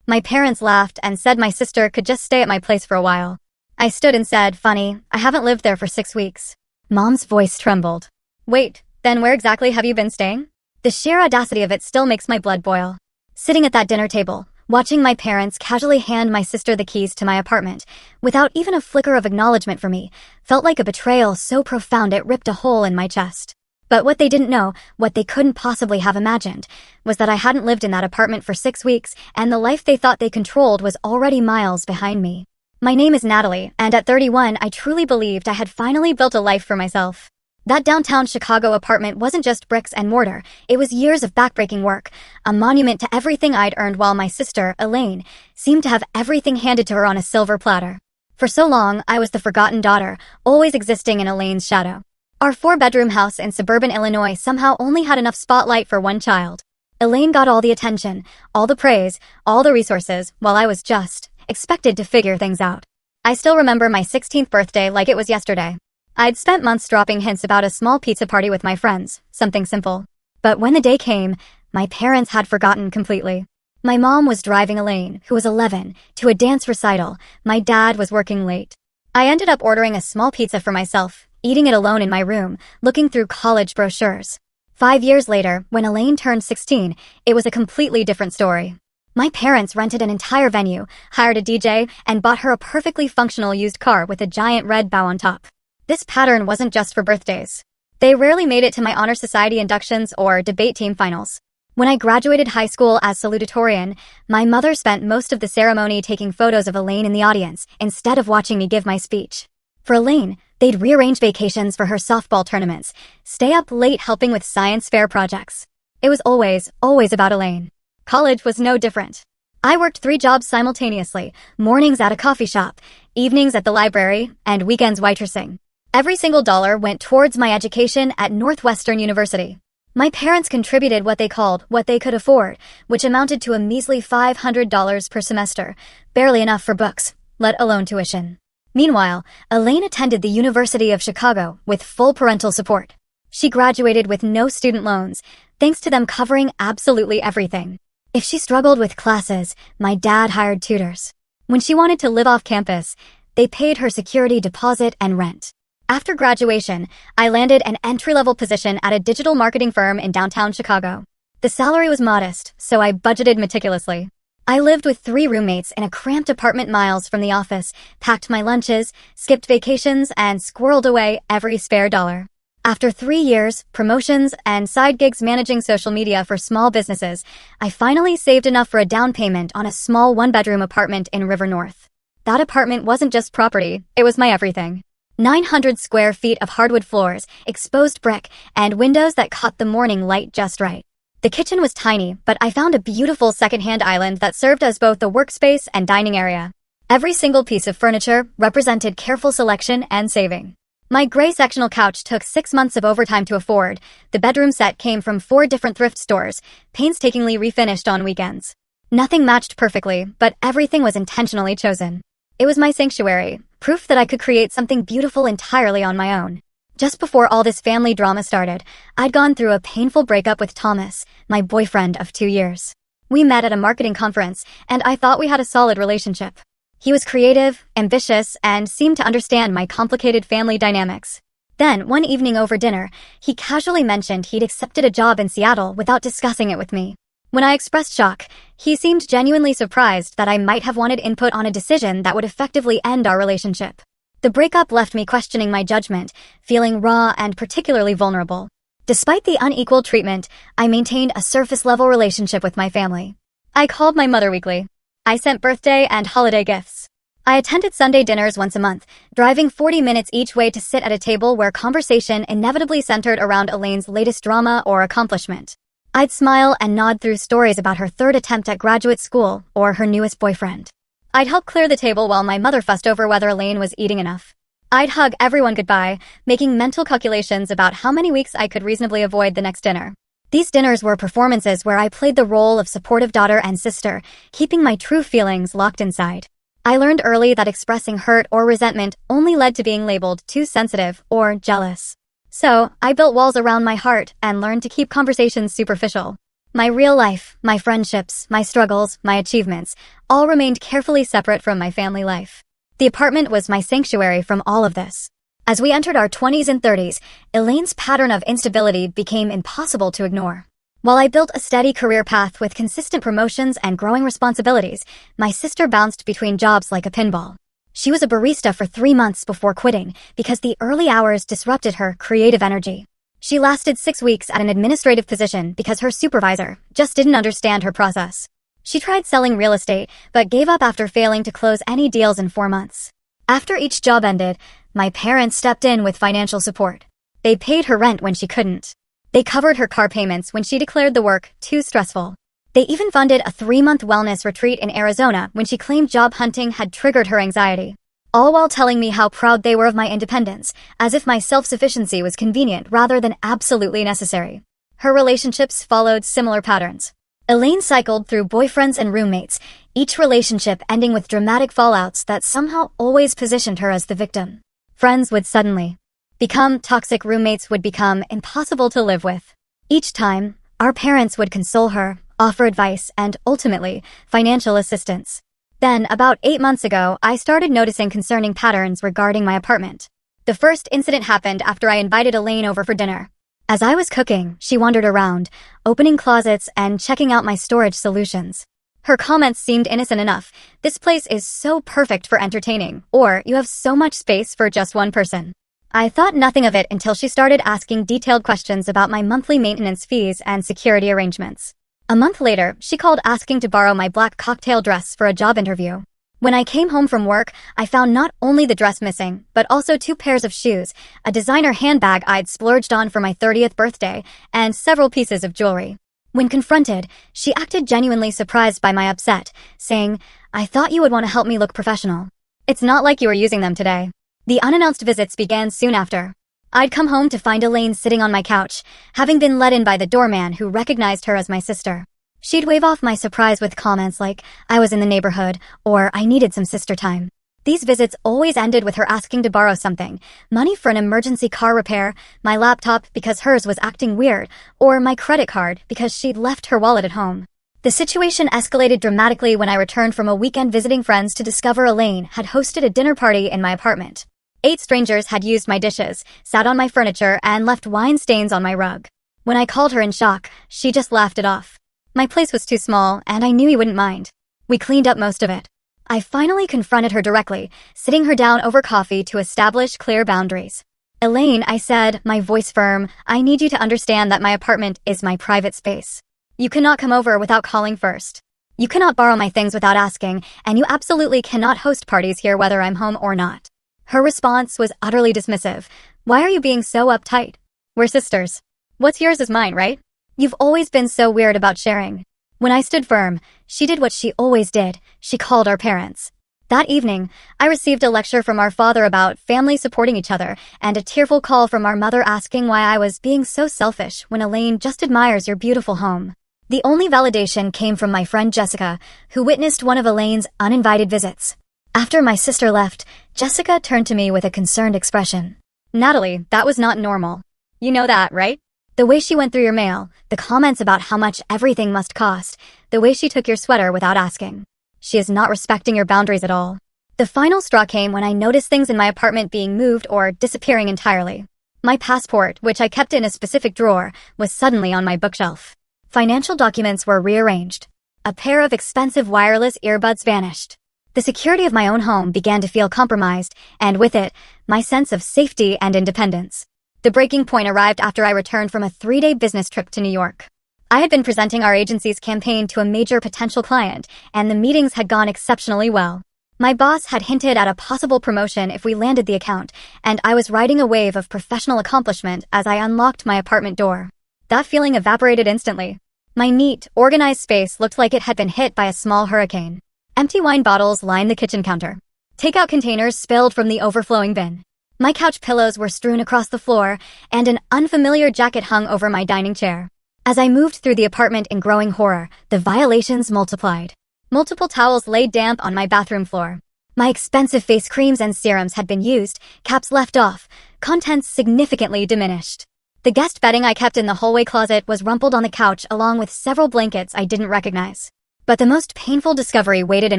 My parents laughed and said my sister could just stay at my place for a while. I stood and said, "Funny, I haven't lived there for 6 weeks." Mom's voice trembled. "Wait, then where exactly have you been staying?" The sheer audacity of it still makes my blood boil. Sitting at that dinner table, watching my parents casually hand my sister the keys to my apartment, without even a flicker of acknowledgement for me, felt like a betrayal so profound it ripped a hole in my chest. But what they didn't know, what they couldn't possibly have imagined, was that I hadn't lived in that apartment for 6 weeks, and the life they thought they controlled was already miles behind me. My name is Natalie, and at 31, I truly believed I had finally built a life for myself. That downtown Chicago apartment wasn't just bricks and mortar, it was years of backbreaking work, a monument to everything I'd earned while my sister, Elaine, seemed to have everything handed to her on a silver platter. For so long, I was the forgotten daughter, always existing in Elaine's shadow. Our 4-bedroom house in suburban Illinois somehow only had enough spotlight for one child. Elaine got all the attention, all the praise, all the resources, while I was just expected to figure things out. I still remember my 16th birthday like it was yesterday. I'd spent months dropping hints about a small pizza party with my friends, something simple. But when the day came, my parents had forgotten completely. My mom was driving Elaine, who was 11, to a dance recital. My dad was working late. I ended up ordering a small pizza for myself, eating it alone in my room, looking through college brochures. 5 years later, when Elaine turned 16, it was a completely different story. My parents rented an entire venue, hired a DJ, and bought her a perfectly functional used car with a giant red bow on top. This pattern wasn't just for birthdays. They rarely made it to my honor society inductions or debate team finals. When I graduated high school as salutatorian, my mother spent most of the ceremony taking photos of Elaine in the audience instead of watching me give my speech. For Elaine, they'd rearrange vacations for her softball tournaments, stay up late helping with science fair projects. It was always about Elaine. College was no different. I worked 3 jobs simultaneously, mornings at a coffee shop, evenings at the library, and weekends waitressing. Every single dollar went towards my education at Northwestern University. My parents contributed what they called what they could afford, which amounted to a measly $500 per semester, barely enough for books, let alone tuition. Meanwhile, Elaine attended the University of Chicago with full parental support. She graduated with no student loans, thanks to them covering absolutely everything. If she struggled with classes, my dad hired tutors. When she wanted to live off campus, they paid her security deposit and rent. After graduation, I landed an entry-level position at a digital marketing firm in downtown Chicago. The salary was modest, so I budgeted meticulously. I lived with 3 roommates in a cramped apartment miles from the office, packed my lunches, skipped vacations, and squirreled away every spare dollar. After 3 years, promotions, and side gigs managing social media for small businesses, I finally saved enough for a down payment on a small 1-bedroom apartment in River North. That apartment wasn't just property, it was my everything. 900 square feet of hardwood floors, exposed brick, and windows that caught the morning light just right. The kitchen was tiny, but I found a beautiful second-hand island that served as both a workspace and dining area. Every single piece of furniture represented careful selection and saving. My gray sectional couch took 6 months of overtime to afford. The bedroom set came from 4 different thrift stores, painstakingly refinished on weekends. Nothing matched perfectly, but everything was intentionally chosen. It was my sanctuary, proof that I could create something beautiful entirely on my own. Just before all this family drama started, I'd gone through a painful breakup with Thomas, my boyfriend of 2 years. We met at a marketing conference, and I thought we had a solid relationship. He was creative, ambitious, and seemed to understand my complicated family dynamics. Then, one evening over dinner, he casually mentioned he'd accepted a job in Seattle without discussing it with me. When I expressed shock, he seemed genuinely surprised that I might have wanted input on a decision that would effectively end our relationship. The breakup left me questioning my judgment, feeling raw and particularly vulnerable. Despite the unequal treatment, I maintained a surface-level relationship with my family. I called my mother weekly. I sent birthday and holiday gifts. I attended Sunday dinners once a month, driving 40 minutes each way to sit at a table where conversation inevitably centered around Elaine's latest drama or accomplishment. I'd smile and nod through stories about her 3rd attempt at graduate school or her newest boyfriend. I'd help clear the table while my mother fussed over whether Elaine was eating enough. I'd hug everyone goodbye, making mental calculations about how many weeks I could reasonably avoid the next dinner. These dinners were performances where I played the role of supportive daughter and sister, keeping my true feelings locked inside. I learned early that expressing hurt or resentment only led to being labeled too sensitive or jealous. So, I built walls around my heart and learned to keep conversations superficial. My real life, my friendships, my struggles, my achievements, all remained carefully separate from my family life. The apartment was my sanctuary from all of this. As we entered our 20s and 30s, Elaine's pattern of instability became impossible to ignore. While I built a steady career path with consistent promotions and growing responsibilities, my sister bounced between jobs like a pinball. She was a barista for 3 months before quitting because the early hours disrupted her creative energy. She lasted 6 weeks at an administrative position because her supervisor just didn't understand her process. She tried selling real estate, but gave up after failing to close any deals in 4 months. After each job ended, my parents stepped in with financial support. They paid her rent when she couldn't. They covered her car payments when she declared the work too stressful. They even funded a 3-month wellness retreat in Arizona when she claimed job hunting had triggered her anxiety. All while telling me how proud they were of my independence, as if my self-sufficiency was convenient rather than absolutely necessary. Her relationships followed similar patterns. Elaine cycled through boyfriends and roommates, each relationship ending with dramatic fallouts that somehow always positioned her as the victim. Friends would suddenly become toxic, roommates would become impossible to live with. Each time, our parents would console her, offer advice, and ultimately, financial assistance. Then, about 8 months ago, I started noticing concerning patterns regarding my apartment. The first incident happened after I invited Elaine over for dinner. As I was cooking, she wandered around, opening closets and checking out my storage solutions. Her comments seemed innocent enough. "This place is so perfect for entertaining," or "You have so much space for just one person." I thought nothing of it until she started asking detailed questions about my monthly maintenance fees and security arrangements. A month later, she called asking to borrow my black cocktail dress for a job interview. When I came home from work, I found not only the dress missing, but also 2 pairs of shoes, a designer handbag I'd splurged on for my 30th birthday, and several pieces of jewelry. When confronted, she acted genuinely surprised by my upset, saying, "I thought you would want to help me look professional. It's not like you were using them today." The unannounced visits began soon after. I'd come home to find Elaine sitting on my couch, having been let in by the doorman who recognized her as my sister. She'd wave off my surprise with comments like, "I was in the neighborhood," or "I needed some sister time." These visits always ended with her asking to borrow something: money for an emergency car repair, my laptop because hers was acting weird, or my credit card because she'd left her wallet at home. The situation escalated dramatically when I returned from a weekend visiting friends to discover Elaine had hosted a dinner party in my apartment. 8 strangers had used my dishes, sat on my furniture, and left wine stains on my rug. When I called her in shock, she just laughed it off. My place was too small, and I knew he wouldn't mind. We cleaned up most of it. I finally confronted her directly, sitting her down over coffee to establish clear boundaries. "Elaine," I said, my voice firm, "I need you to understand that my apartment is my private space. You cannot come over without calling first. You cannot borrow my things without asking, and you absolutely cannot host parties here whether I'm home or not." Her response was utterly dismissive. "Why are you being so uptight? We're sisters. What's yours is mine, right? You've always been so weird about sharing." When I stood firm, she did what she always did. She called our parents. That evening, I received a lecture from our father about family supporting each other and a tearful call from our mother asking why I was being so selfish when Elaine just admires your beautiful home. The only validation came from my friend Jessica, who witnessed one of Elaine's uninvited visits. After my sister left, Jessica turned to me with a concerned expression. "Natalie, that was not normal. You know that, right? The way she went through your mail, the comments about how much everything must cost, the way she took your sweater without asking. She is not respecting your boundaries at all." The final straw came when I noticed things in my apartment being moved or disappearing entirely. My passport, which I kept in a specific drawer, was suddenly on my bookshelf. Financial documents were rearranged. A pair of expensive wireless earbuds vanished. The security of my own home began to feel compromised, and with it, my sense of safety and independence. The breaking point arrived after I returned from a 3-day business trip to New York. I had been presenting our agency's campaign to a major potential client, and the meetings had gone exceptionally well. My boss had hinted at a possible promotion if we landed the account, and I was riding a wave of professional accomplishment as I unlocked my apartment door. That feeling evaporated instantly. My neat, organized space looked like it had been hit by a small hurricane. Empty wine bottles lined the kitchen counter. Takeout containers spilled from the overflowing bin. My couch pillows were strewn across the floor, and an unfamiliar jacket hung over my dining chair. As I moved through the apartment in growing horror, the violations multiplied. Multiple towels laid damp on my bathroom floor. My expensive face creams and serums had been used, caps left off, contents significantly diminished. The guest bedding I kept in the hallway closet was rumpled on the couch along with several blankets I didn't recognize. But the most painful discovery waited in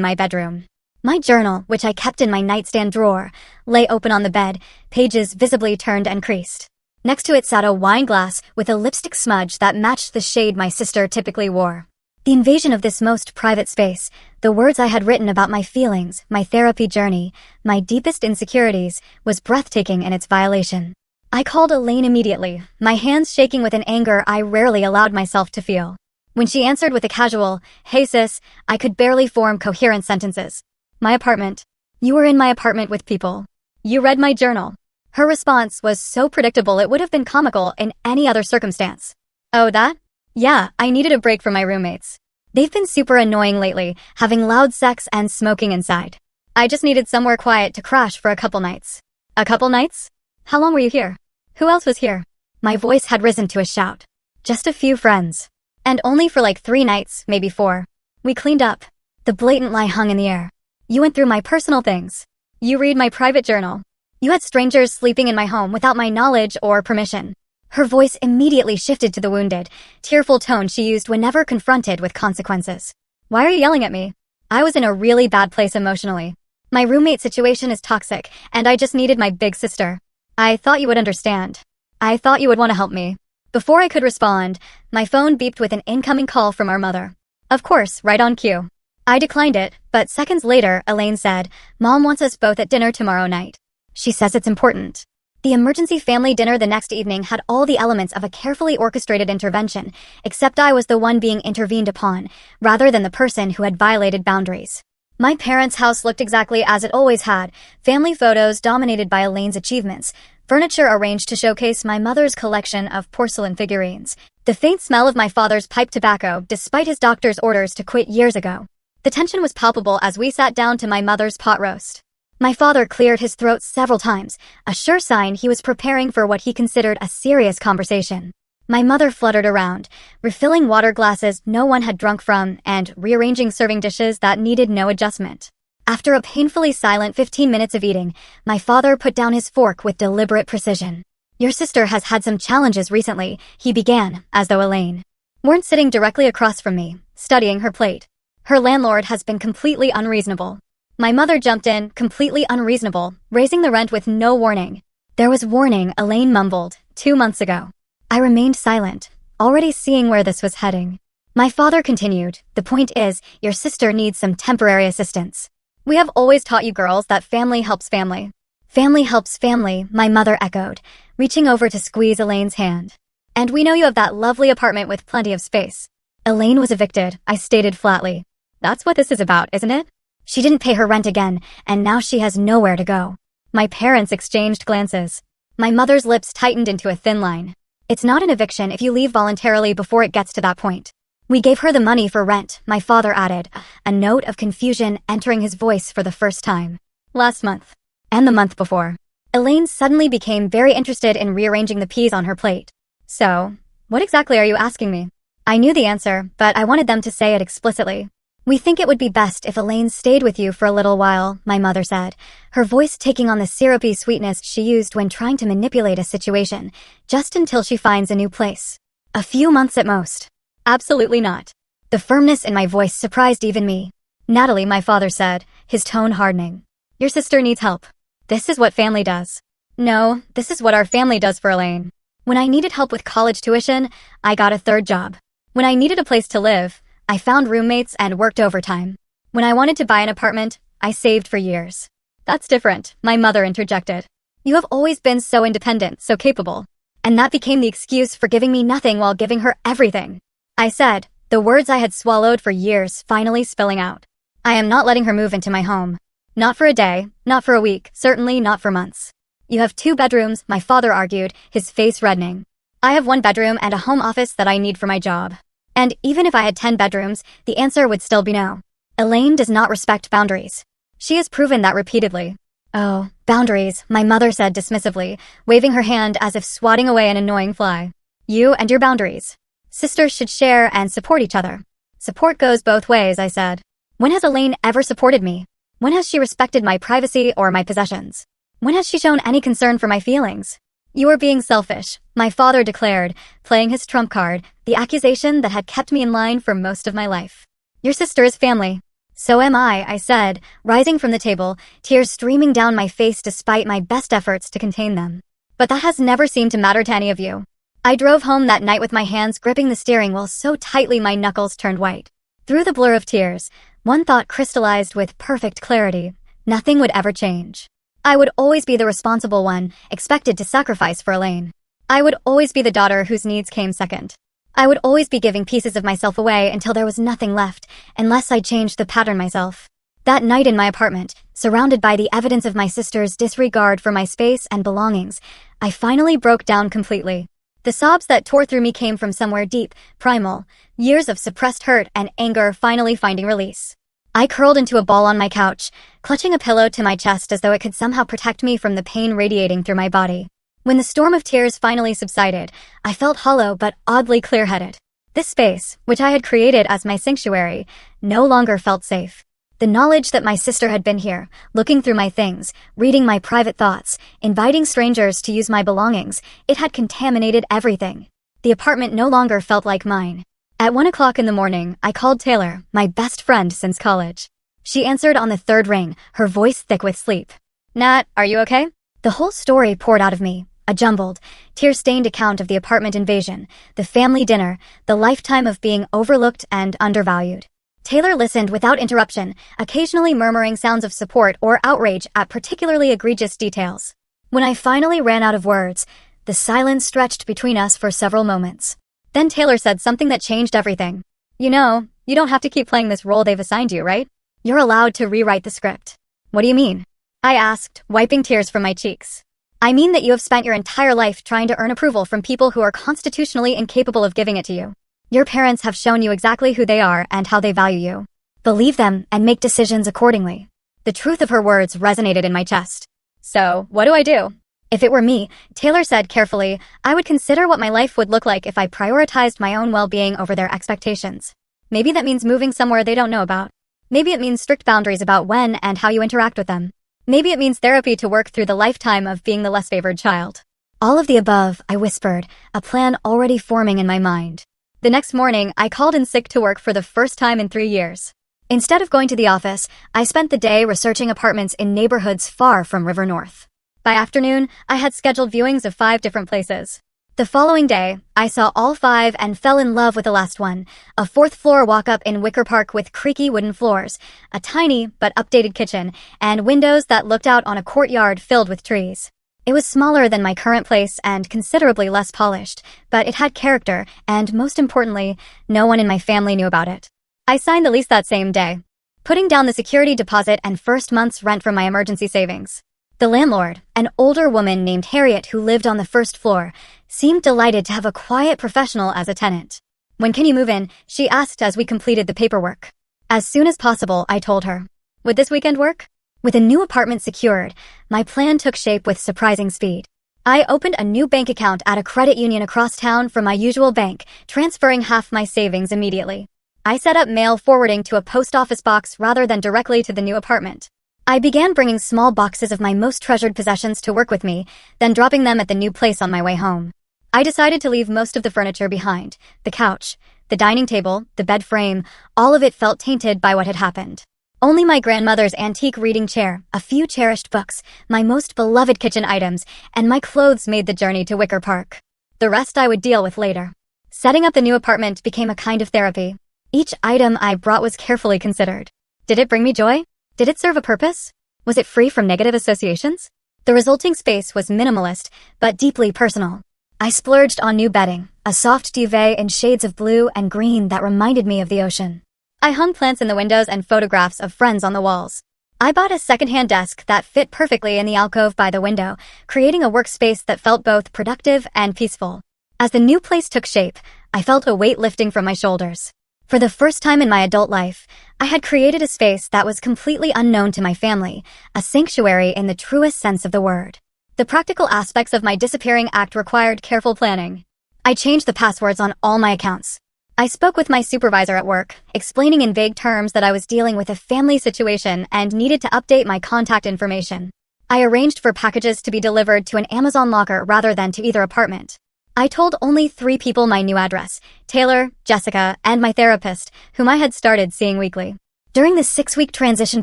my bedroom. My journal, which I kept in my nightstand drawer, lay open on the bed, pages visibly turned and creased. Next to it sat a wine glass with a lipstick smudge that matched the shade my sister typically wore. The invasion of this most private space, the words I had written about my feelings, my therapy journey, my deepest insecurities, was breathtaking in its violation. I called Elaine immediately, my hands shaking with an anger I rarely allowed myself to feel. When she answered with a casual, "Hey sis," I could barely form coherent sentences. "My apartment. You were in my apartment with people. You read my journal." Her response was so predictable it would have been comical in any other circumstance. "Oh, that? Yeah, I needed a break from my roommates. They've been super annoying lately, having loud sex and smoking inside. I just needed somewhere quiet to crash for a couple nights." "A couple nights? How long were you here? Who else was here?" My voice had risen to a shout. "Just a few friends. And only for like 3 nights, maybe 4. We cleaned up." The blatant lie hung in the air. "You went through my personal things. You read my private journal. You had strangers sleeping in my home without my knowledge or permission." Her voice immediately shifted to the wounded, tearful tone she used whenever confronted with consequences. "Why are you yelling at me? I was in a really bad place emotionally. My roommate situation is toxic, and I just needed my big sister. I thought you would understand. I thought you would want to help me." Before I could respond, my phone beeped with an incoming call from our mother. Of course, right on cue. I declined it, but seconds later, Elaine said, "Mom wants us both at dinner tomorrow night. She says it's important." The emergency family dinner the next evening had all the elements of a carefully orchestrated intervention, except I was the one being intervened upon, rather than the person who had violated boundaries. My parents' house looked exactly as it always had, family photos dominated by Elaine's achievements, furniture arranged to showcase my mother's collection of porcelain figurines, the faint smell of my father's pipe tobacco despite his doctor's orders to quit years ago. The tension was palpable as we sat down to my mother's pot roast. My father cleared his throat several times, a sure sign he was preparing for what he considered a serious conversation. My mother fluttered around, refilling water glasses no one had drunk from and rearranging serving dishes that needed no adjustment. After a painfully silent 15 minutes of eating, my father put down his fork with deliberate precision. "Your sister has had some challenges recently," he began, as though Elaine weren't sitting directly across from me, studying her plate. "Her landlord has been completely unreasonable." My mother jumped in, completely unreasonable, raising the rent with no warning. "There was warning," Elaine mumbled, 2 months ago. I remained silent, already seeing where this was heading. My father continued, "The point is, your sister needs some temporary assistance. We have always taught you girls that family helps family." "Family helps family," my mother echoed, reaching over to squeeze Elaine's hand. "And we know you have that lovely apartment with plenty of space." "Elaine was evicted," I stated flatly. "That's what this is about, isn't it? She didn't pay her rent again, and now she has nowhere to go." My parents exchanged glances. My mother's lips tightened into a thin line. "It's not an eviction if you leave voluntarily before it gets to that point. We gave her the money for rent," my father added, a note of confusion entering his voice for the first time. "Last month. And the month before." Elaine suddenly became very interested in rearranging the peas on her plate. "So, what exactly are you asking me?" I knew the answer, but I wanted them to say it explicitly. "We think it would be best if Elaine stayed with you for a little while," my mother said, her voice taking on the syrupy sweetness she used when trying to manipulate a situation, "just until she finds a new place. A few months at most." "Absolutely not." The firmness in my voice surprised even me. "Natalie," my father said, his tone hardening. "Your sister needs help. This is what family does." "No, this is what our family does for Elaine. When I needed help with college tuition, I got a 3rd job. When I needed a place to live, I found roommates and worked overtime. When I wanted to buy an apartment, I saved for years." "That's different," my mother interjected. "You have always been so independent, so capable. And that became the excuse for giving me nothing while giving her everything." I said, the words I had swallowed for years finally spilling out. "I am not letting her move into my home. Not for a day, not for a week, certainly not for months." "You have 2 bedrooms," my father argued, his face reddening. "I have 1 bedroom and a home office that I need for my job. And even if I had 10 bedrooms, the answer would still be no. Elaine does not respect boundaries. She has proven that repeatedly." "Oh, boundaries," my mother said dismissively, waving her hand as if swatting away an annoying fly. "You and your boundaries. Sisters should share and support each other." "Support goes both ways," I said. "When has Elaine ever supported me? When has she respected my privacy or my possessions? When has she shown any concern for my feelings?" "You are being selfish," My father declared, playing his trump card, the accusation that had kept me in line for most of my life. Your sister is family. So am I said, rising from the table, tears streaming down my face despite my best efforts to contain them. But that has never seemed to matter to any of you. I drove home that night with my hands gripping the steering wheel so tightly my knuckles turned white. Through the blur of tears, one thought crystallized with perfect clarity. Nothing would ever change. I would always be the responsible one, expected to sacrifice for Elaine. I would always be the daughter whose needs came second. I would always be giving pieces of myself away until there was nothing left, unless I changed the pattern myself. That night in my apartment, surrounded by the evidence of my sister's disregard for my space and belongings, I finally broke down completely. The sobs that tore through me came from somewhere deep, primal, years of suppressed hurt and anger finally finding release. I curled into a ball on my couch, clutching a pillow to my chest as though it could somehow protect me from the pain radiating through my body. When the storm of tears finally subsided, I felt hollow but oddly clear-headed. This space, which I had created as my sanctuary, no longer felt safe. The knowledge that my sister had been here, looking through my things, reading my private thoughts, inviting strangers to use my belongings, it had contaminated everything. The apartment no longer felt like mine. At 1 o'clock in the morning, I called Taylor, my best friend since college. She answered on the third ring, her voice thick with sleep. Nat, are you okay? The whole story poured out of me. A jumbled, tear-stained account of the apartment invasion, the family dinner, the lifetime of being overlooked and undervalued. Taylor listened without interruption, occasionally murmuring sounds of support or outrage at particularly egregious details. When I finally ran out of words, the silence stretched between us for several moments. Then Taylor said something that changed everything. You know, you don't have to keep playing this role they've assigned you, right? You're allowed to rewrite the script. What do you mean? I asked, wiping tears from my cheeks. I mean that you have spent your entire life trying to earn approval from people who are constitutionally incapable of giving it to you. Your parents have shown you exactly who they are and how they value you. Believe them and make decisions accordingly. The truth of her words resonated in my chest. So, what do I do? If it were me, Taylor said carefully, I would consider what my life would look like if I prioritized my own well-being over their expectations. Maybe that means moving somewhere they don't know about. Maybe it means strict boundaries about when and how you interact with them. Maybe it means therapy to work through the lifetime of being the less favored child. All of the above, I whispered, a plan already forming in my mind. The next morning, I called in sick to work for the first time in 3 years. Instead of going to the office, I spent the day researching apartments in neighborhoods far from River North. By afternoon, I had scheduled viewings of 5 different places. The following day, I saw all 5 and fell in love with the last one, a 4th-floor walk-up in Wicker Park with creaky wooden floors, a tiny but updated kitchen, and windows that looked out on a courtyard filled with trees. It was smaller than my current place and considerably less polished, but it had character, and most importantly, no one in my family knew about it. I signed the lease that same day, putting down the security deposit and first month's rent from my emergency savings. The landlord, an older woman named Harriet who lived on the 1st floor, seemed delighted to have a quiet professional as a tenant. When can you move in? She asked as we completed the paperwork. As soon as possible, I told her. Would this weekend work? With a new apartment secured, my plan took shape with surprising speed. I opened a new bank account at a credit union across town from my usual bank, transferring half my savings immediately. I set up mail forwarding to a post office box rather than directly to the new apartment. I began bringing small boxes of my most treasured possessions to work with me, then dropping them at the new place on my way home. I decided to leave most of the furniture behind. The couch, the dining table, the bed frame, all of it felt tainted by what had happened. Only my grandmother's antique reading chair, a few cherished books, my most beloved kitchen items, and my clothes made the journey to Wicker Park. The rest I would deal with later. Setting up the new apartment became a kind of therapy. Each item I brought was carefully considered. Did it bring me joy? Did it serve a purpose? Was it free from negative associations? The resulting space was minimalist, but deeply personal. I splurged on new bedding, a soft duvet in shades of blue and green that reminded me of the ocean. I hung plants in the windows and photographs of friends on the walls. I bought a secondhand desk that fit perfectly in the alcove by the window, creating a workspace that felt both productive and peaceful. As the new place took shape, I felt a weight lifting from my shoulders. For the first time in my adult life, I had created a space that was completely unknown to my family, a sanctuary in the truest sense of the word. The practical aspects of my disappearing act required careful planning. I changed the passwords on all my accounts. I spoke with my supervisor at work, explaining in vague terms that I was dealing with a family situation and needed to update my contact information. I arranged for packages to be delivered to an Amazon locker rather than to either apartment. I told only 3 people my new address: Taylor, Jessica, and my therapist, whom I had started seeing weekly. During the 6-week transition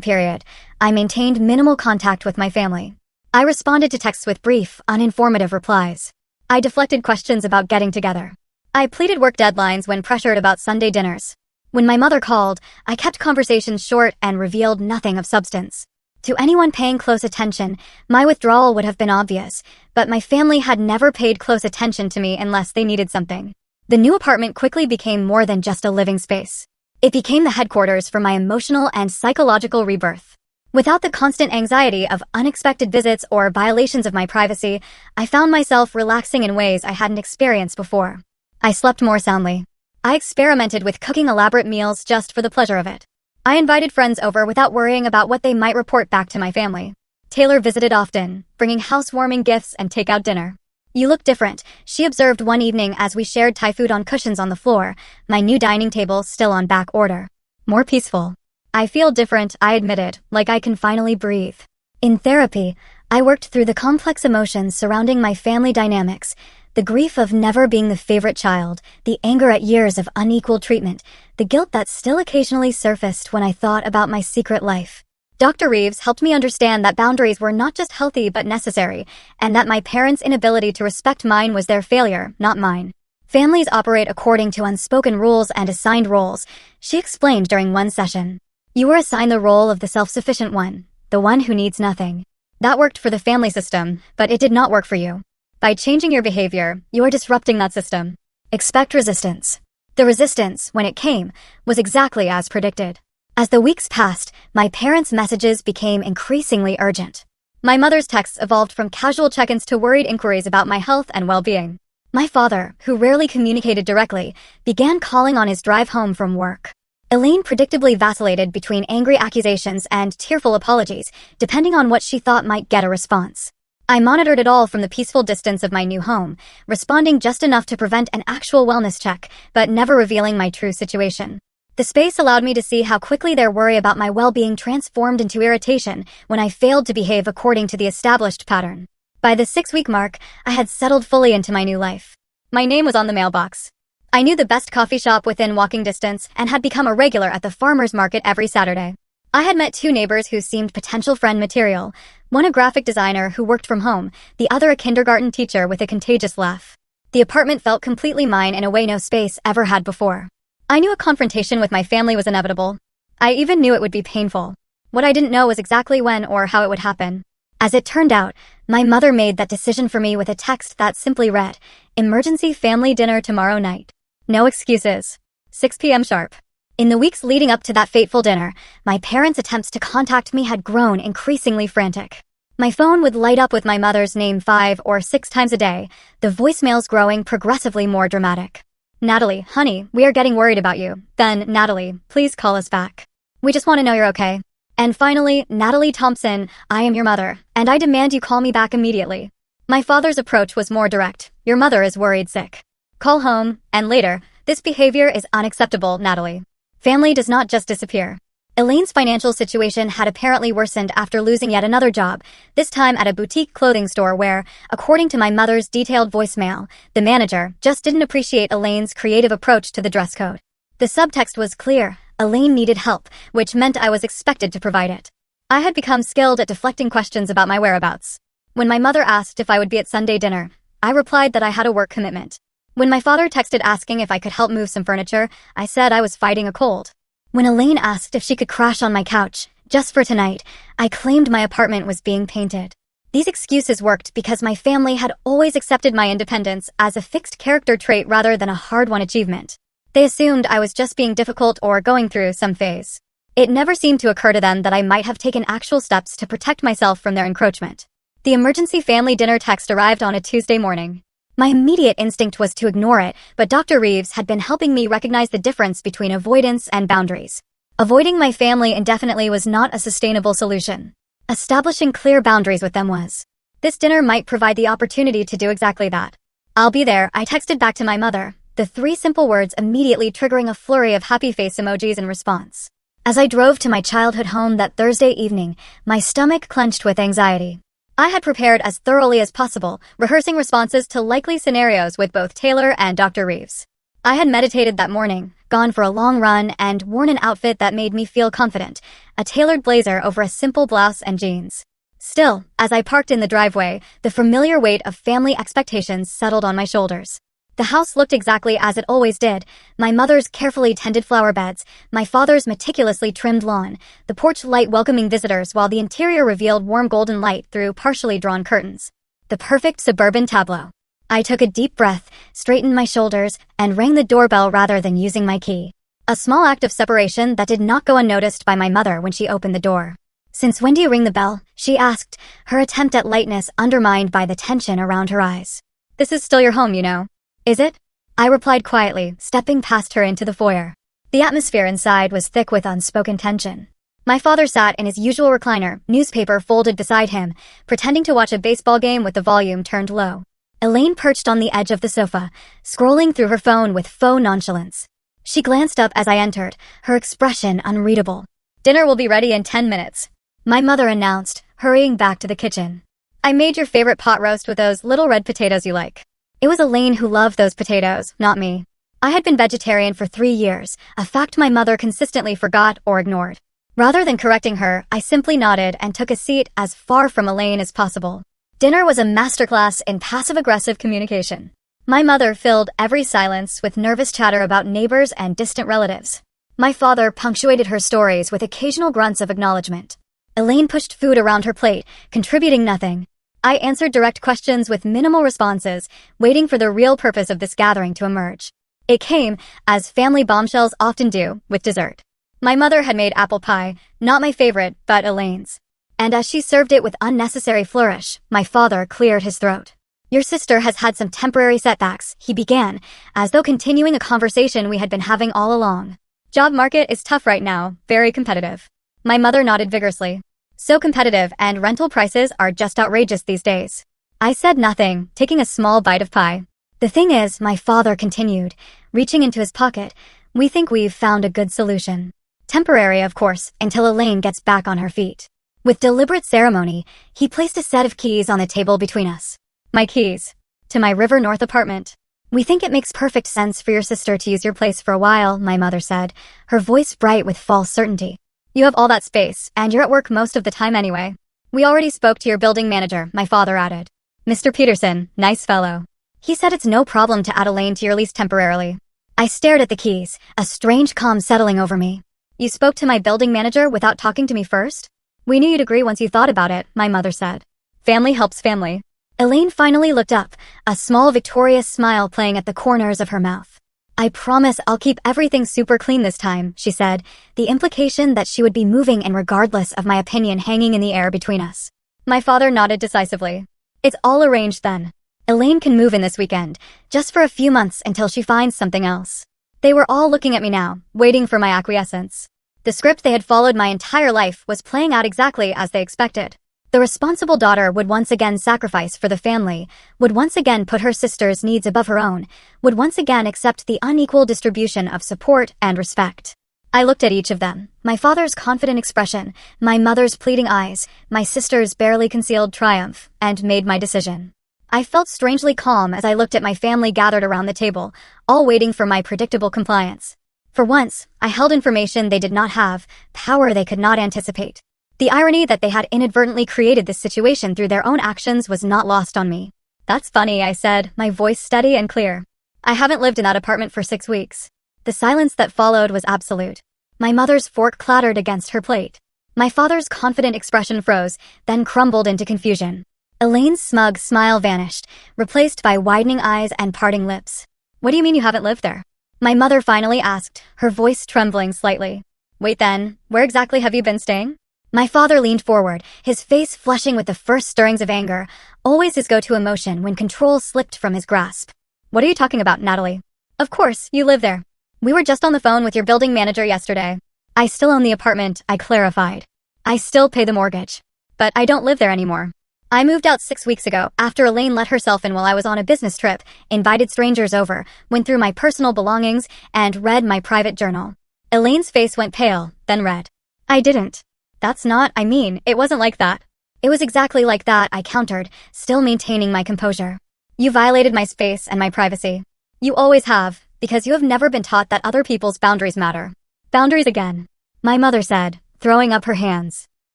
period, I maintained minimal contact with my family. I responded to texts with brief, uninformative replies. I deflected questions about getting together. I pleaded work deadlines when pressured about Sunday dinners. When my mother called, I kept conversations short and revealed nothing of substance. To anyone paying close attention, my withdrawal would have been obvious, but my family had never paid close attention to me unless they needed something. The new apartment quickly became more than just a living space. It became the headquarters for my emotional and psychological rebirth. Without the constant anxiety of unexpected visits or violations of my privacy, I found myself relaxing in ways I hadn't experienced before. I slept more soundly. I experimented with cooking elaborate meals just for the pleasure of it. I invited friends over without worrying about what they might report back to my family. Taylor visited often, bringing housewarming gifts and takeout dinner. "You look different," she observed one evening as we shared Thai food on cushions on the floor, my new dining table still on back order. "More peaceful." "I feel different," I admitted, like I can finally breathe. In therapy, I worked through the complex emotions surrounding my family dynamics: the grief of never being the favorite child, the anger at years of unequal treatment, the guilt that still occasionally surfaced when I thought about my secret life. Dr. Reeves helped me understand that boundaries were not just healthy but necessary, and that my parents' inability to respect mine was their failure, not mine. "Families operate according to unspoken rules and assigned roles," she explained during one session. "You were assigned the role of the self-sufficient one, the one who needs nothing. That worked for the family system, but it did not work for you. By changing your behavior, you are disrupting that system. Expect resistance." The resistance, when it came, was exactly as predicted. As the weeks passed, my parents' messages became increasingly urgent. My mother's texts evolved from casual check-ins to worried inquiries about my health and well-being. My father, who rarely communicated directly, began calling on his drive home from work. Elaine predictably vacillated between angry accusations and tearful apologies, depending on what she thought might get a response. I monitored it all from the peaceful distance of my new home, responding just enough to prevent an actual wellness check, but never revealing my true situation. The space allowed me to see how quickly their worry about my well-being transformed into irritation when I failed to behave according to the established pattern. By the 6-week mark, I had settled fully into my new life. My name was on the mailbox. I knew the best coffee shop within walking distance and had become a regular at the farmer's market every Saturday. I had met 2 neighbors who seemed potential friend material, one a graphic designer who worked from home, the other a kindergarten teacher with a contagious laugh. The apartment felt completely mine in a way no space ever had before. I knew a confrontation with my family was inevitable. I even knew it would be painful. What I didn't know was exactly when or how it would happen. As it turned out, my mother made that decision for me with a text that simply read, "Emergency family dinner tomorrow night. No excuses. 6 p.m. sharp." In the weeks leading up to that fateful dinner, my parents' attempts to contact me had grown increasingly frantic. My phone would light up with my mother's name 5 or 6 times a day, the voicemails growing progressively more dramatic. "Natalie, honey, we are getting worried about you." Then, "Natalie, please call us back. We just want to know you're okay." And finally, "Natalie Thompson, I am your mother, and I demand you call me back immediately." My father's approach was more direct. "Your mother is worried sick. Call home," and later, "This behavior is unacceptable, Natalie." Family does not just disappear. Elaine's financial situation had apparently worsened after losing yet another job, this time at a boutique clothing store where, according to my mother's detailed voicemail, the manager just didn't appreciate Elaine's creative approach to the dress code. The subtext was clear: Elaine needed help, which meant I was expected to provide it. I had become skilled at deflecting questions about my whereabouts. When my mother asked if I would be at Sunday dinner, I replied that I had a work commitment. When my father texted asking if I could help move some furniture, I said I was fighting a cold. When Elaine asked if she could crash on my couch, just for tonight, I claimed my apartment was being painted. These excuses worked because my family had always accepted my independence as a fixed character trait rather than a hard-won achievement. They assumed I was just being difficult or going through some phase. It never seemed to occur to them that I might have taken actual steps to protect myself from their encroachment. The emergency family dinner text arrived on a Tuesday morning. My immediate instinct was to ignore it, but Dr. Reeves had been helping me recognize the difference between avoidance and boundaries. Avoiding my family indefinitely was not a sustainable solution. Establishing clear boundaries with them was. This dinner might provide the opportunity to do exactly that. "I'll be there," I texted back to my mother, the 3 simple words immediately triggering a flurry of happy face emojis in response. As I drove to my childhood home that Thursday evening, my stomach clenched with anxiety. I had prepared as thoroughly as possible, rehearsing responses to likely scenarios with both Taylor and Dr. Reeves. I had meditated that morning, gone for a long run, and worn an outfit that made me feel confident, a tailored blazer over a simple blouse and jeans. Still, as I parked in the driveway, the familiar weight of family expectations settled on my shoulders. The house looked exactly as it always did: my mother's carefully tended flower beds, my father's meticulously trimmed lawn, the porch light welcoming visitors while the interior revealed warm golden light through partially drawn curtains. The perfect suburban tableau. I took a deep breath, straightened my shoulders, and rang the doorbell rather than using my key. A small act of separation that did not go unnoticed by my mother when she opened the door. "Since when do you ring the bell?" she asked, her attempt at lightness undermined by the tension around her eyes. "This is still your home, you know." "Is it?" I replied quietly, stepping past her into the foyer. The atmosphere inside was thick with unspoken tension. My father sat in his usual recliner, newspaper folded beside him, pretending to watch a baseball game with the volume turned low. Elaine perched on the edge of the sofa, scrolling through her phone with faux nonchalance. She glanced up as I entered, her expression unreadable. "Dinner will be ready in 10 minutes. My mother announced, hurrying back to the kitchen. "I made your favorite pot roast with those little red potatoes you like." It was Elaine who loved those potatoes, not me. I had been vegetarian for 3 years, a fact my mother consistently forgot or ignored. Rather than correcting her, I simply nodded and took a seat as far from Elaine as possible. Dinner was a masterclass in passive-aggressive communication. My mother filled every silence with nervous chatter about neighbors and distant relatives. My father punctuated her stories with occasional grunts of acknowledgement. Elaine pushed food around her plate, contributing nothing. I answered direct questions with minimal responses, waiting for the real purpose of this gathering to emerge. It came, as family bombshells often do, with dessert. My mother had made apple pie, not my favorite, but Elaine's. And as she served it with unnecessary flourish, my father cleared his throat. "Your sister has had some temporary setbacks," he began, as though continuing a conversation we had been having all along. "Job market is tough right now, very competitive." My mother nodded vigorously. "So competitive, and rental prices are just outrageous these days." I said nothing, taking a small bite of pie. "The thing is," my father continued, reaching into his pocket, "we think we've found a good solution. Temporary, of course, until Elaine gets back on her feet." With deliberate ceremony, he placed a set of keys on the table between us. "My keys. To my River North apartment. We think it makes perfect sense for your sister to use your place for a while," my mother said, her voice bright with false certainty. "You have all that space, and you're at work most of the time anyway." "We already spoke to your building manager," my father added. "Mr. Peterson, nice fellow. He said it's no problem to add Elaine to your lease temporarily." I stared at the keys, a strange calm settling over me. "You spoke to my building manager without talking to me first?" "We knew you'd agree once you thought about it," my mother said. "Family helps family." Elaine finally looked up, a small victorious smile playing at the corners of her mouth. "I promise I'll keep everything super clean this time," she said, the implication that she would be moving and regardless of my opinion hanging in the air between us. My father nodded decisively. "It's all arranged then. Elaine can move in this weekend, just for a few months until she finds something else." They were all looking at me now, waiting for my acquiescence. The script they had followed my entire life was playing out exactly as they expected. The responsible daughter would once again sacrifice for the family, would once again put her sister's needs above her own, would once again accept the unequal distribution of support and respect. I looked at each of them, my father's confident expression, my mother's pleading eyes, my sister's barely concealed triumph, and made my decision. I felt strangely calm as I looked at my family gathered around the table, all waiting for my predictable compliance. For once, I held information they did not have, power they could not anticipate. The irony that they had inadvertently created this situation through their own actions was not lost on me. "That's funny," I said, my voice steady and clear. "I haven't lived in that apartment for 6 weeks." The silence that followed was absolute. My mother's fork clattered against her plate. My father's confident expression froze, then crumbled into confusion. Elaine's smug smile vanished, replaced by widening eyes and parting lips. "What do you mean you haven't lived there?" my mother finally asked, her voice trembling slightly. "Wait then, where exactly have you been staying?" My father leaned forward, his face flushing with the first stirrings of anger, always his go-to emotion when control slipped from his grasp. "What are you talking about, Natalie? Of course, you live there. We were just on the phone with your building manager yesterday." "I still own the apartment," I clarified. "I still pay the mortgage. But I don't live there anymore. I moved out 6 weeks ago after Elaine let herself in while I was on a business trip, invited strangers over, went through my personal belongings, and read my private journal." Elaine's face went pale, then red. "I didn't. That's not, I mean, it wasn't like that." It was exactly like that, I countered, still maintaining my composure. You violated my space and my privacy. You always have, because you have never been taught that other people's boundaries matter. Boundaries again. My mother said, throwing up her hands.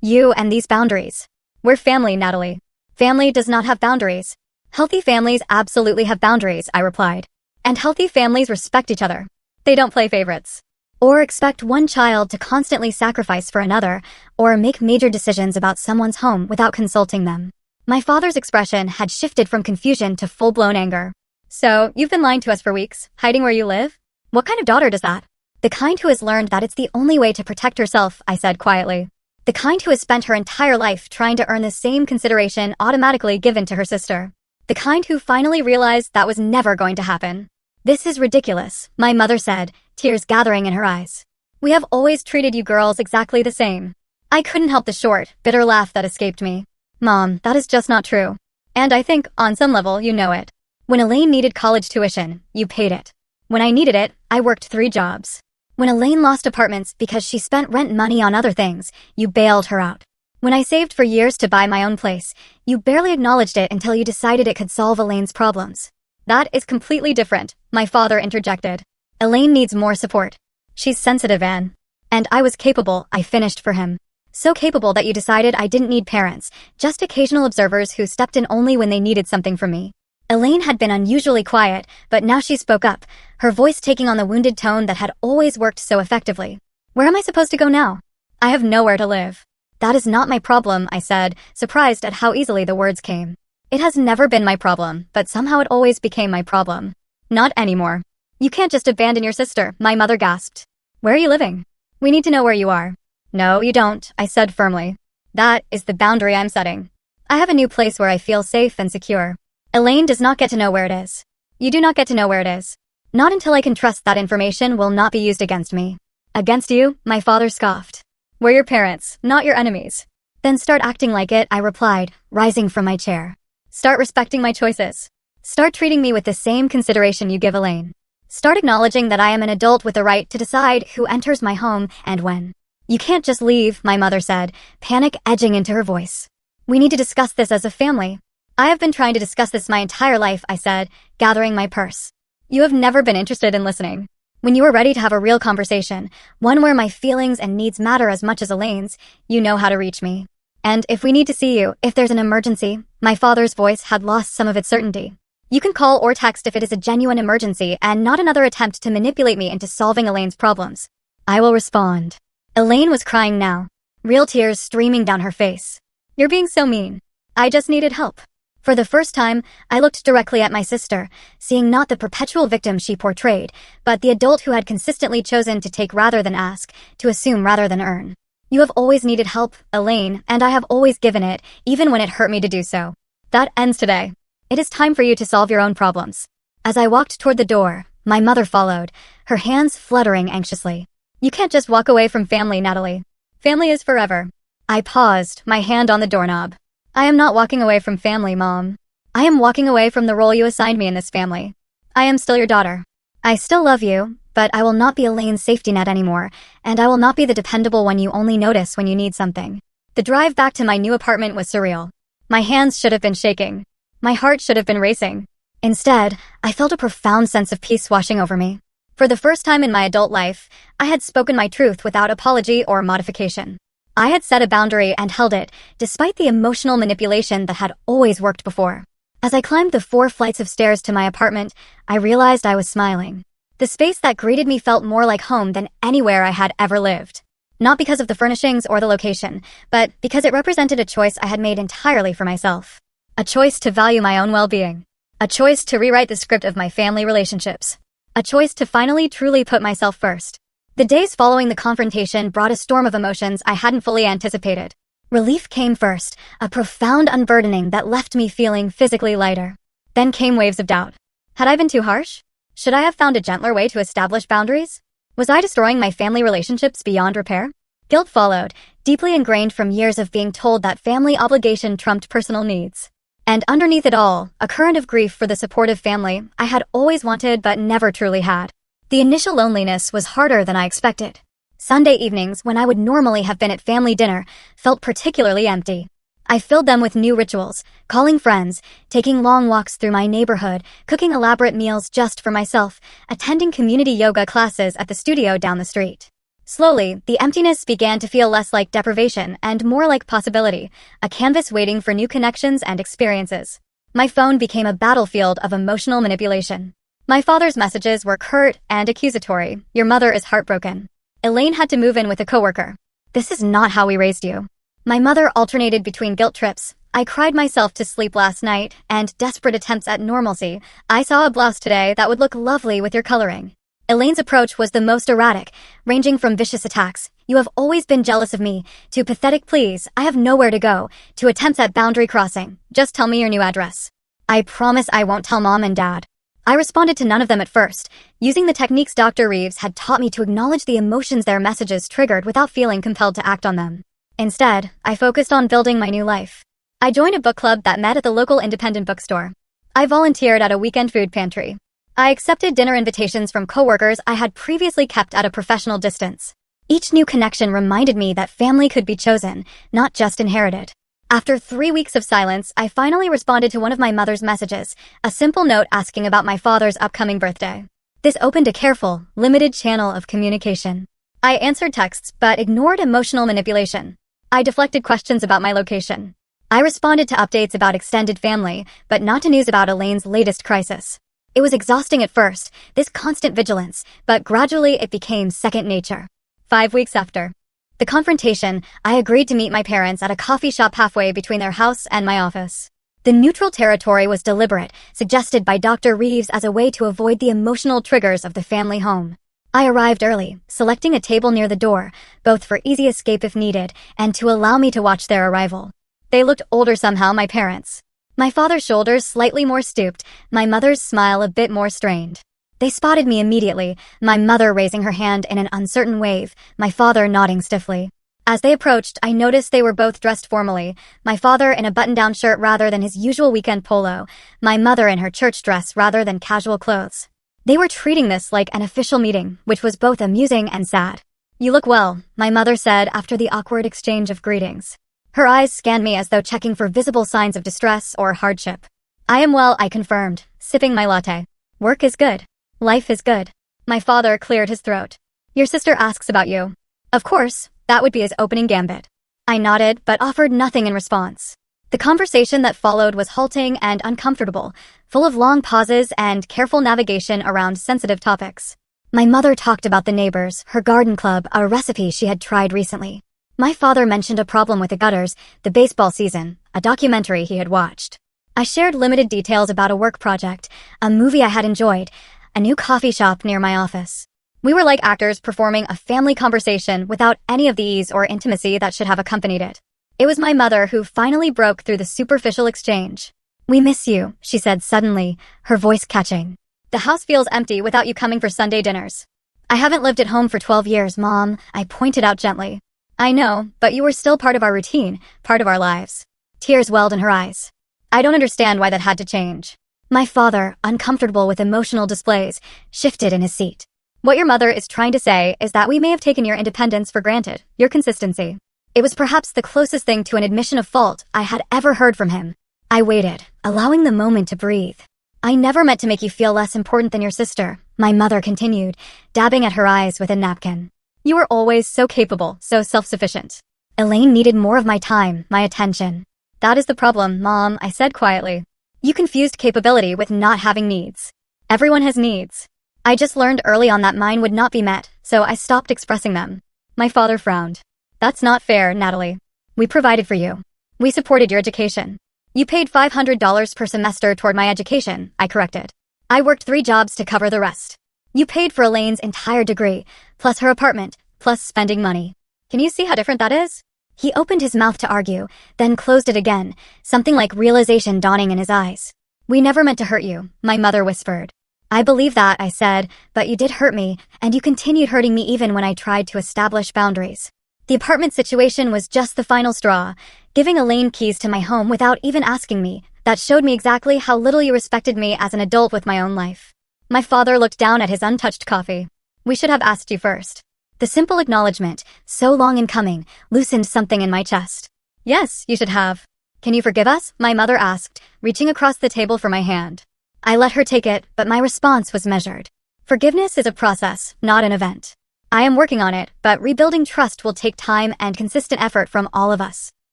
You and these boundaries. We're family, Natalie. Family does not have boundaries. Healthy families absolutely have boundaries, I replied. And healthy families respect each other. They don't play favorites. Or expect one child to constantly sacrifice for another, or make major decisions about someone's home without consulting them. My father's expression had shifted from confusion to full-blown anger. So, you've been lying to us for weeks, hiding where you live? What kind of daughter does that? The kind who has learned that it's the only way to protect herself, I said quietly. The kind who has spent her entire life trying to earn the same consideration automatically given to her sister. The kind who finally realized that was never going to happen. This is ridiculous, my mother said, tears gathering in her eyes. We have always treated you girls exactly the same. I couldn't help the short, bitter laugh that escaped me. Mom, that is just not true. And I think, on some level, you know it. When Elaine needed college tuition, you paid it. When I needed it, I worked 3 jobs. When Elaine lost apartments because she spent rent money on other things, you bailed her out. When I saved for years to buy my own place, you barely acknowledged it until you decided it could solve Elaine's problems. That is completely different, my father interjected. Elaine needs more support. She's sensitive, Anne. And I was capable, I finished for him. So capable that you decided I didn't need parents, just occasional observers who stepped in only when they needed something from me. Elaine had been unusually quiet, but now she spoke up, her voice taking on the wounded tone that had always worked so effectively. Where am I supposed to go now? I have nowhere to live. That is not my problem, I said, surprised at how easily the words came. It has never been my problem, but somehow it always became my problem. Not anymore. You can't just abandon your sister, my mother gasped. Where are you living? We need to know where you are. No, you don't, I said firmly. That is the boundary I'm setting. I have a new place where I feel safe and secure. Elaine does not get to know where it is. You do not get to know where it is. Not until I can trust that information will not be used against me. Against you, my father scoffed. We're your parents, not your enemies. Then start acting like it, I replied, rising from my chair. Start respecting my choices. Start treating me with the same consideration you give Elaine. Start acknowledging that I am an adult with the right to decide who enters my home and when. You can't just leave, my mother said, panic edging into her voice. We need to discuss this as a family. I have been trying to discuss this my entire life, I said, gathering my purse. You have never been interested in listening. When you are ready to have a real conversation, one where my feelings and needs matter as much as Elaine's, you know how to reach me. And if we need to see you, if there's an emergency, my father's voice had lost some of its certainty. You can call or text if it is a genuine emergency and not another attempt to manipulate me into solving Elaine's problems. I will respond. Elaine was crying now, real tears streaming down her face. You're being so mean. I just needed help. For the first time, I looked directly at my sister, seeing not the perpetual victim she portrayed, but the adult who had consistently chosen to take rather than ask, to assume rather than earn. You have always needed help, Elaine, and I have always given it, even when it hurt me to do so. That ends today. It is time for you to solve your own problems. As I walked toward the door, my mother followed, her hands fluttering anxiously. You can't just walk away from family, Natalie. Family is forever. I paused, my hand on the doorknob. I am not walking away from family, Mom. I am walking away from the role you assigned me in this family. I am still your daughter. I still love you, but I will not be Elaine's safety net anymore, and I will not be the dependable one you only notice when you need something. The drive back to my new apartment was surreal. My hands should have been shaking. My heart should have been racing. Instead, I felt a profound sense of peace washing over me. For the first time in my adult life, I had spoken my truth without apology or modification. I had set a boundary and held it, despite the emotional manipulation that had always worked before. As I climbed the 4 flights of stairs to my apartment, I realized I was smiling. The space that greeted me felt more like home than anywhere I had ever lived. Not because of the furnishings or the location, but because it represented a choice I had made entirely for myself. A choice to value my own well-being. A choice to rewrite the script of my family relationships. A choice to finally truly put myself first. The days following the confrontation brought a storm of emotions I hadn't fully anticipated. Relief came first, a profound unburdening that left me feeling physically lighter. Then came waves of doubt. Had I been too harsh? Should I have found a gentler way to establish boundaries? Was I destroying my family relationships beyond repair? Guilt followed, deeply ingrained from years of being told that family obligation trumped personal needs. And underneath it all, a current of grief for the supportive family I had always wanted but never truly had. The initial loneliness was harder than I expected. Sunday evenings, when I would normally have been at family dinner, felt particularly empty. I filled them with new rituals, calling friends, taking long walks through my neighborhood, cooking elaborate meals just for myself, attending community yoga classes at the studio down the street. Slowly, the emptiness began to feel less like deprivation and more like possibility, a canvas waiting for new connections and experiences. My phone became a battlefield of emotional manipulation. My father's messages were curt and accusatory. Your mother is heartbroken. Elaine had to move in with a coworker. This is not how we raised you. My mother alternated between guilt trips. I cried myself to sleep last night, and desperate attempts at normalcy. I saw a blouse today that would look lovely with your coloring. Elaine's approach was the most erratic, ranging from vicious attacks, "You have always been jealous of me," to pathetic pleas, "I have nowhere to go," to attempts at boundary crossing, "Just tell me your new address." I promise I won't tell Mom and Dad. I responded to none of them at first, using the techniques Dr. Reeves had taught me to acknowledge the emotions their messages triggered without feeling compelled to act on them. Instead, I focused on building my new life. I joined a book club that met at the local independent bookstore. I volunteered at a weekend food pantry. I accepted dinner invitations from coworkers I had previously kept at a professional distance. Each new connection reminded me that family could be chosen, not just inherited. After 3 weeks of silence, I finally responded to one of my mother's messages, a simple note asking about my father's upcoming birthday. This opened a careful, limited channel of communication. I answered texts but ignored emotional manipulation. I deflected questions about my location. I responded to updates about extended family, but not to news about Elaine's latest crisis. It was exhausting at first, this constant vigilance, but gradually it became second nature. 5 weeks after the confrontation, I agreed to meet my parents at a coffee shop halfway between their house and my office. The neutral territory was deliberate, suggested by Dr. Reeves as a way to avoid the emotional triggers of the family home. I arrived early, selecting a table near the door, both for easy escape if needed, and to allow me to watch their arrival. They looked older somehow, my parents. My father's shoulders slightly more stooped, my mother's smile a bit more strained. They spotted me immediately, my mother raising her hand in an uncertain wave, my father nodding stiffly. As they approached, I noticed they were both dressed formally, my father in a button-down shirt rather than his usual weekend polo, my mother in her church dress rather than casual clothes. They were treating this like an official meeting, which was both amusing and sad. "You look well," my mother said after the awkward exchange of greetings. Her eyes scanned me as though checking for visible signs of distress or hardship. "I am well," I confirmed, sipping my latte. "Work is good. Life is good." My father cleared his throat. "Your sister asks about you." Of course, that would be his opening gambit. I nodded, but offered nothing in response. The conversation that followed was halting and uncomfortable, full of long pauses and careful navigation around sensitive topics. My mother talked about the neighbors, her garden club, a recipe she had tried recently. My father mentioned a problem with the gutters, the baseball season, a documentary he had watched. I shared limited details about a work project, a movie I had enjoyed, a new coffee shop near my office. We were like actors performing a family conversation without any of the ease or intimacy that should have accompanied it. It was my mother who finally broke through the superficial exchange. "We miss you," she said suddenly, her voice catching. "The house feels empty without you coming for Sunday dinners." "I haven't lived at home for 12 years, Mom," I pointed out gently. "I know, but you were still part of our routine, part of our lives." Tears welled in her eyes. "I don't understand why that had to change." My father, uncomfortable with emotional displays, shifted in his seat. "What your mother is trying to say is that we may have taken your independence for granted, your consistency." It was perhaps the closest thing to an admission of fault I had ever heard from him. I waited, allowing the moment to breathe. "I never meant to make you feel less important than your sister," my mother continued, dabbing at her eyes with a napkin. "You were always so capable, so self-sufficient. Elaine needed more of my time, my attention." "That is the problem, Mom," I said quietly. "You confused capability with not having needs. Everyone has needs. I just learned early on that mine would not be met, so I stopped expressing them." My father frowned. "That's not fair, Natalie. We provided for you. We supported your education." "You paid $500 per semester toward my education," I corrected. "I worked 3 jobs to cover the rest." "You paid for Elaine's entire degree, plus her apartment, plus spending money. Can you see how different that is?" He opened his mouth to argue, then closed it again, something like realization dawning in his eyes. "We never meant to hurt you," my mother whispered. "I believe that," I said, "but you did hurt me, and you continued hurting me even when I tried to establish boundaries." The apartment situation was just the final straw, giving Elaine keys to my home without even asking me. That showed me exactly how little you respected me as an adult with my own life. My father looked down at his untouched coffee. "We should have asked you first." The simple acknowledgement, so long in coming, loosened something in my chest. "Yes, you should have." Can you forgive us? My mother asked, reaching across the table for my hand. I let her take it, but my response was measured. Forgiveness is a process, not an event. I am working on it, but rebuilding trust will take time and consistent effort from all of us.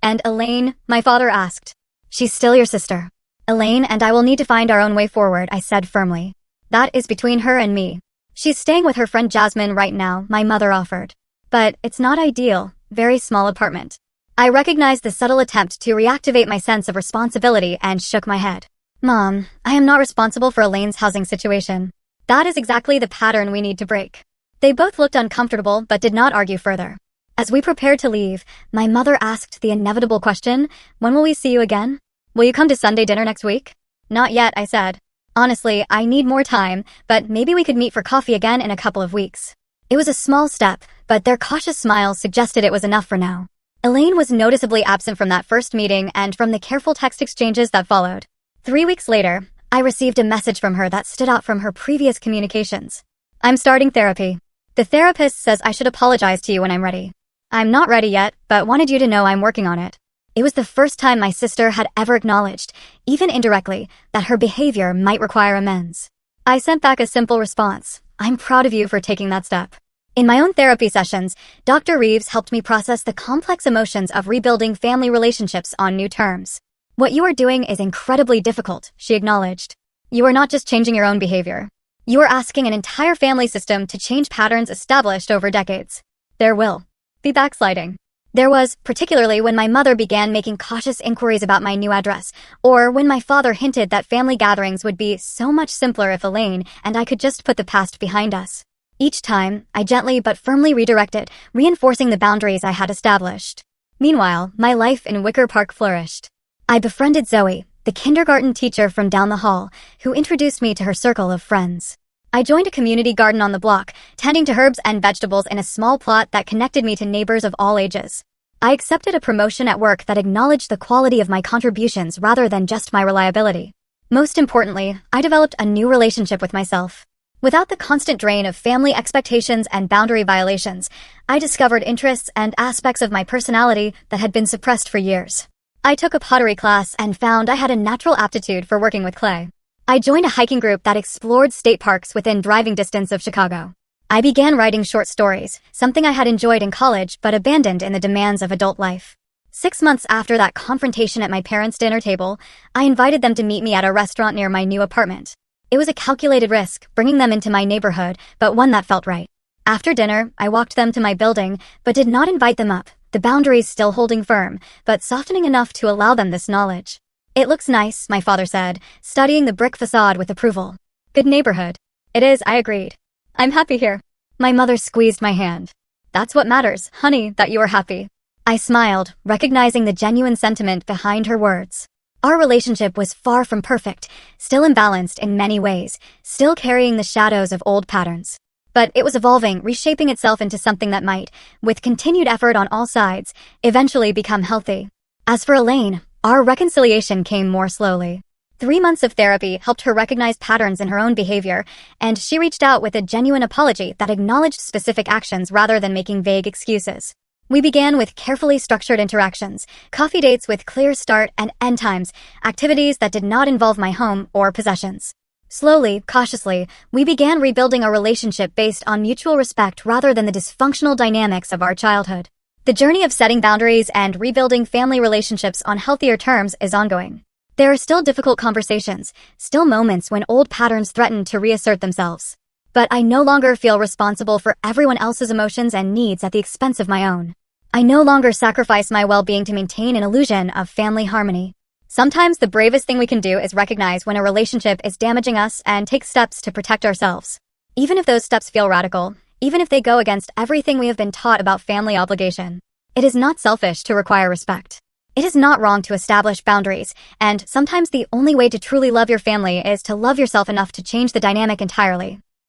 And Elaine, my father asked. She's still your sister. Elaine and I will need to find our own way forward, I said firmly. That is between her and me. She's staying with her friend Jasmine right now, my mother offered. But it's not ideal, very small apartment. I recognized the subtle attempt to reactivate my sense of responsibility and shook my head. Mom, I am not responsible for Elaine's housing situation. That is exactly the pattern we need to break. They both looked uncomfortable but did not argue further. As we prepared to leave, my mother asked the inevitable question, when will we see you again? Will you come to Sunday dinner next week? Not yet, I said. Honestly, I need more time, but maybe we could meet for coffee again in a couple of weeks. It was a small step, but their cautious smiles suggested it was enough for now. Elaine was noticeably absent from that first meeting and from the careful text exchanges that followed. 3 weeks later, I received a message from her that stood out from her previous communications. I'm starting therapy. The therapist says I should apologize to you when I'm ready. I'm not ready yet, but wanted you to know I'm working on it. It was the first time my sister had ever acknowledged, even indirectly, that her behavior might require amends. I sent back a simple response. I'm proud of you for taking that step. In my own therapy sessions, Dr. Reeves helped me process the complex emotions of rebuilding family relationships on new terms. What you are doing is incredibly difficult, she acknowledged. You are not just changing your own behavior. You are asking an entire family system to change patterns established over decades. There will be backsliding. There was, particularly when my mother began making cautious inquiries about my new address, or when my father hinted that family gatherings would be so much simpler if Elaine and I could just put the past behind us. Each time, I gently but firmly redirected, reinforcing the boundaries I had established. Meanwhile, my life in Wicker Park flourished. I befriended Zoe, the kindergarten teacher from down the hall, who introduced me to her circle of friends. I joined a community garden on the block, tending to herbs and vegetables in a small plot that connected me to neighbors of all ages. I accepted a promotion at work that acknowledged the quality of my contributions rather than just my reliability. Most importantly, I developed a new relationship with myself. Without the constant drain of family expectations and boundary violations, I discovered interests and aspects of my personality that had been suppressed for years. I took a pottery class and found I had a natural aptitude for working with clay. I joined a hiking group that explored state parks within driving distance of Chicago. I began writing short stories, something I had enjoyed in college but abandoned in the demands of adult life. 6 months after that confrontation at my parents' dinner table, I invited them to meet me at a restaurant near my new apartment. It was a calculated risk, bringing them into my neighborhood, but one that felt right. After dinner, I walked them to my building, but did not invite them up, the boundaries still holding firm, but softening enough to allow them this knowledge. It looks nice, my father said, studying the brick facade with approval. Good neighborhood. It is, I agreed. I'm happy here. My mother squeezed my hand. That's what matters, honey, that you are happy. I smiled, recognizing the genuine sentiment behind her words. Our relationship was far from perfect, still imbalanced in many ways, still carrying the shadows of old patterns. But it was evolving, reshaping itself into something that might, with continued effort on all sides, eventually become healthy. As for Elaine, our reconciliation came more slowly. 3 months of therapy helped her recognize patterns in her own behavior, and she reached out with a genuine apology that acknowledged specific actions rather than making vague excuses. We began with carefully structured interactions, coffee dates with clear start and end times, activities that did not involve my home or possessions. Slowly, cautiously, we began rebuilding a relationship based on mutual respect rather than the dysfunctional dynamics of our childhood. The journey of setting boundaries and rebuilding family relationships on healthier terms is ongoing. There are still difficult conversations, still moments when old patterns threaten to reassert themselves. But I no longer feel responsible for everyone else's emotions and needs at the expense of my own. I no longer sacrifice my well-being to maintain an illusion of family harmony. Sometimes the bravest thing we can do is recognize when a relationship is damaging us and take steps to protect ourselves. Even if those steps feel radical, even if they go against everything we have been taught about family obligation. It is not selfish to require respect. It is not wrong to establish boundaries, and sometimes the only way to truly love your family is to love yourself enough to change the dynamic entirely.